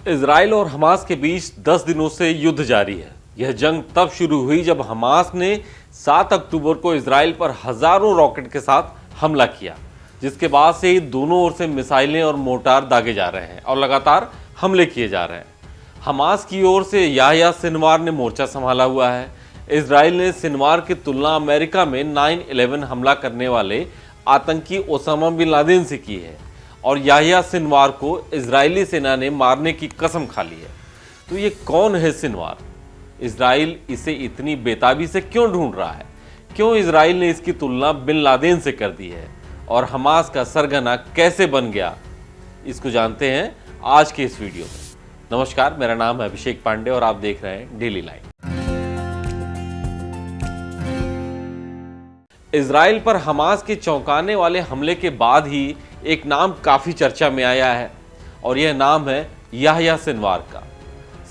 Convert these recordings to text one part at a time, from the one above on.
Israel और Hamas के बीच 10 दिनों से युद्ध जारी है। यह जंग तब शुरू हुई जब हमास ने 7 अक्टूबर को इजराइल पर हजारों रॉकेट के साथ हमला किया, जिसके बाद से ही दोनों ओर से मिसाइलें और मोर्टार दागे जा रहे हैं और लगातार हमले किए जा रहे हैं। हमास की ओर से याह्या सिनवार ने मोर्चा संभाला हुआ है। इजराइल ने सिनवार की तुलना अमेरिका में 9/11 हमला करने वाले आतंकी ओसामा बिन लादेन से की है और याह्या सिनवार को इजरायली सेना ने मारने की कसम खा ली है। तो ये कौन है सिनवार? इजराइल इसे इतनी बेताबी से क्यों ढूंढ रहा है? क्यों इजराइल ने इसकी तुलना बिन लादेन से कर दी है और हमास का सरगना कैसे बन गया? इसको जानते हैं आज के इस वीडियो में। नमस्कार, मेरा नाम है अभिषेक पांडे और आप देख रहे हैं डेली लाइन। इजराइल पर हमास के चौंकाने वाले हमले के बाद ही एक नाम काफी चर्चा में आया है और यह नाम है याह्या सिनवार का।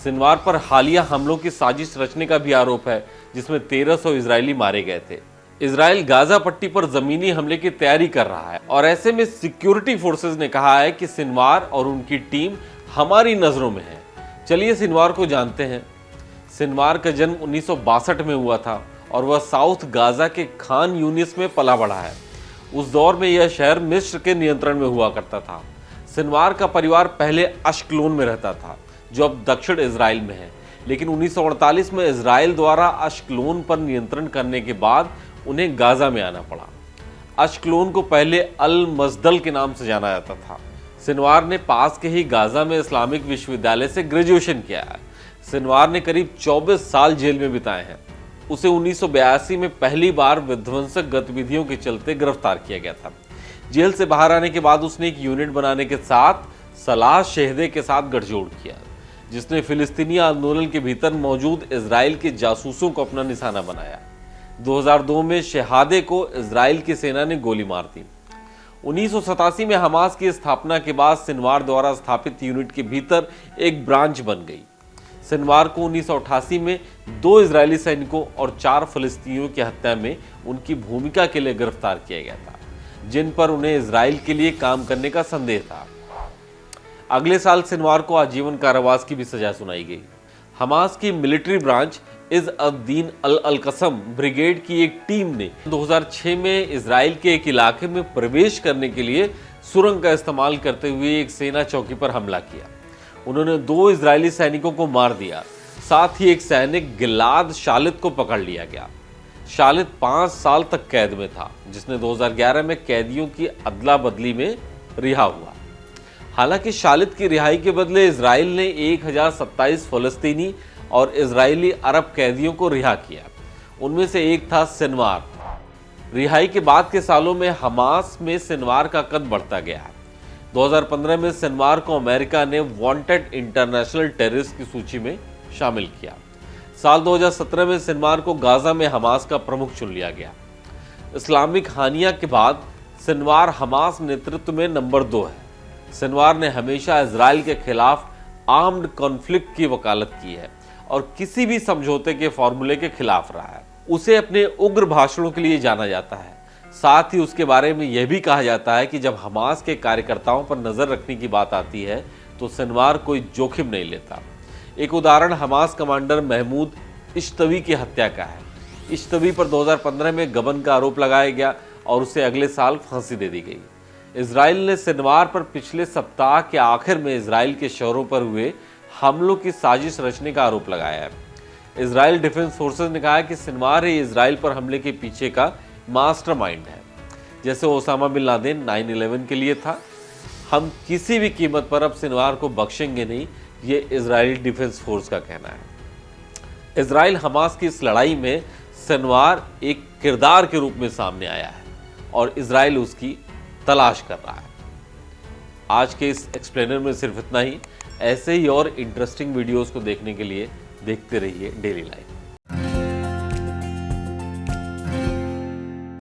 सिनवार पर हालिया हमलों की साजिश रचने का भी आरोप है, जिसमें 1300 इजरायली मारे गए थे। इजराइल गाजा पट्टी पर जमीनी हमले की तैयारी कर रहा है और ऐसे में सिक्योरिटी फोर्सेस ने कहा है कि सिनवार और उनकी टीम हमारी नजरों में है। चलिए सिनवार को जानते हैं। सिनवार का जन्म 1962 में हुआ था और वह साउथ गाजा के खान यूनिस में पला बढ़ा है। उस दौर में यह शहर मिस्र के नियंत्रण में हुआ करता था। सिनवार का परिवार पहले अश्कलोन में रहता था, जो अब दक्षिण इजराइल में है, लेकिन 1948 में इजराइल द्वारा अश्कलोन पर नियंत्रण करने के बाद उन्हें गाजा में आना पड़ा। अश्कलोन को पहले अल मजदल के नाम से जाना जाता था। सिनवार ने पास के ही गाजा में इस्लामिक विश्वविद्यालय से ग्रेजुएशन किया है। सिनवार ने करीब 24 साल जेल में बिताए हैं। उसे 1982 में पहली बार विध्वंसक गतिविधियों के चलते गिरफ्तार किया गया था। जेल से बाहर आने के बाद उसने एक यूनिट बनाने के साथ सलाह शेहदे के साथ गठजोड़ किया, जिसने फिलिस्तीनी आंदोलन के भीतर मौजूद इजराइल के जासूसों को अपना निशाना बनाया। 2002 में शेहादे को इजराइल की सेना ने गोली मार दी। 1987 में हमास की स्थापना के बाद सिनवार द्वारा स्थापित यूनिट के भीतर एक ब्रांच बन गई। सिनवार को 1988 में 2 इजरायली सैनिकों और 4 फिलिस्तीनियों की हत्या में उनकी भूमिका के लिए गिरफ्तार किया गया था, जिन पर उन्हें इजराइल के लिए काम करने का संदेह था। अगले साल सिनवार को आजीवन कारावास की भी सजा सुनाई गई। हमास की military branch is ad-Din अल-कसम brigade की एक टीम ने 2006 में इजराइल के एक इलाके में प्रवेश करने के लिए सुरंग का इस्तेमाल करते हुए एक सेना चौकी पर हमला किया। उन्होंने 2 इजरायली सैनिकों को मार दिया। साथ ही एक सैनिक गिलाद शालित को पकड़ लिया गया। शालित 5 साल तक कैद में था, जिसने 2011 में कैदियों की अदला बदली में रिहा हुआ। हालांकि शालित की रिहाई के बदले इजराइल ने 1027 फलस्तीनी और इजरायली अरब कैदियों को रिहा किया। उनमें से एक था सिनवार। रिहाई के बाद के सालों में हमास में सिनवार का कद बढ़ता गया। 2015 में सिनवार को अमेरिका ने वांटेड इंटरनेशनल टेररिस्ट की सूची में शामिल किया। साल 2017 में सिनवार को गाजा में हमास का प्रमुख चुन लिया गया। इस्लामिक हानिया के बाद सिनवार हमास नेतृत्व में नंबर 2 है। सिनवार ने हमेशा इजराइल के खिलाफ आर्म्ड कॉन्फ्लिक्ट की वकालत की है और किसी भी समझौते के फॉर्मूले के खिलाफ रहा है। उसे अपने उग्र भाषणों के लिए जाना जाता है। साथ ही उसके बारे में यह भी कहा जाता है कि जब हमास के कार्यकर्ताओं पर नजर रखने की बात आती है तो सिनवार कोई जोखिम नहीं लेता। एक उदाहरण हमास कमांडर महमूद इश्तवी की हत्या का है। इश्तवी पर 2015 में गबन का आरोप लगाया गया और उसे अगले साल फांसी दे दी गई। इजराइल ने सिनवार पर पिछले सप्ताह के आखिर में इजराइल के शहरों पर हुए हमलों की साजिश रचने का आरोप लगाया है। इजराइल डिफेंस फोर्सेस ने कहा है कि सिनवार ही इजराइल पर हमले के पीछे का मास्टरमाइंड है। जैसे ओसामा बिन लादेन 9/11 के लिए था। हम किसी भी कीमत पर अब सिनवार को बख्शेंगे नहीं, ये इजरायली डिफेंस फोर्स का कहना है। इजराइल हमास की इस लड़ाई में सिनवार एक किरदार के रूप में सामने आया है और इजराइल उसकी तलाश कर रहा है। आज के इस एक्सप्लेनर में सिर्फ इतना ही। ऐसे ही और इंटरेस्टिंग वीडियोस को देखने के लिए देखते रहिए डेली लाइफ।